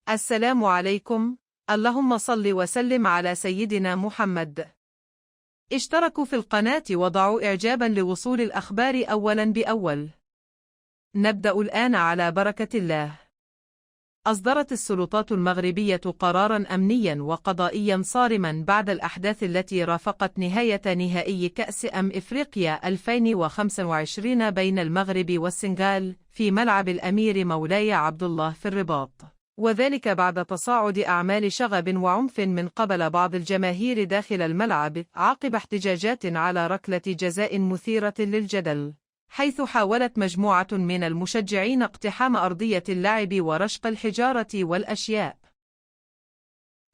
السلام عليكم. اللهم صل وسلم على سيدنا محمد. اشتركوا في القناة وضعوا إعجابا لوصول الأخبار أولا بأول. نبدأ الآن على بركة الله. أصدرت السلطات المغربية قراراً أمنياً وقضائياً صارماً بعد الأحداث التي رافقت نهاية نهائي كأس إفريقيا 2025 بين المغرب والسنغال في ملعب الأمير مولاي عبد الله في الرباط، وذلك بعد تصاعد أعمال شغب وعنف من قبل بعض الجماهير داخل الملعب عقب احتجاجات على ركلة جزاء مثيرة للجدل، حيث حاولت مجموعة من المشجعين اقتحام أرضية اللعب ورشق الحجارة والأشياء،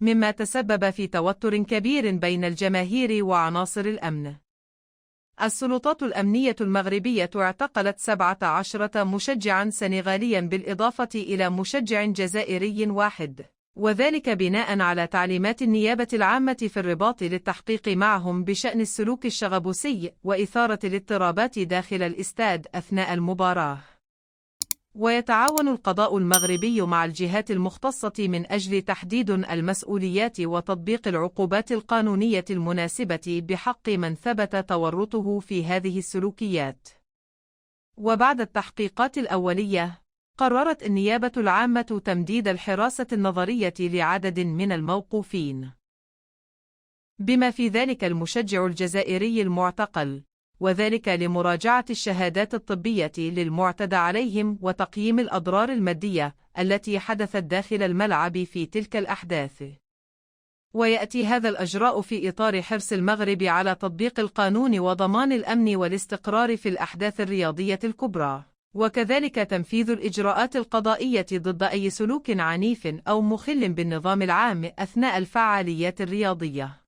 مما تسبب في توتر كبير بين الجماهير وعناصر الأمن. السلطات الأمنية المغربية اعتقلت 17 مشجعاً سنغالياً بالإضافة إلى مشجع جزائري واحد، وذلك بناءً على تعليمات النيابة العامة في الرباط للتحقيق معهم بشأن السلوك الشغبوسي وإثارة الاضطرابات داخل الاستاد أثناء المباراة. ويتعاون القضاء المغربي مع الجهات المختصة من أجل تحديد المسؤوليات وتطبيق العقوبات القانونية المناسبة بحق من ثبت تورطه في هذه السلوكيات. وبعد التحقيقات الأولية، قررت النيابة العامة تمديد الحراسة النظرية لعدد من الموقوفين، بما في ذلك المشجع الجزائري المعتقل، وذلك لمراجعة الشهادات الطبية للمعتدى عليهم وتقييم الأضرار المادية التي حدثت داخل الملعب في تلك الأحداث. ويأتي هذا الإجراء في إطار حرص المغرب على تطبيق القانون وضمان الأمن والاستقرار في الأحداث الرياضية الكبرى، وكذلك تنفيذ الإجراءات القضائية ضد أي سلوك عنيف أو مخل بالنظام العام أثناء الفعاليات الرياضية.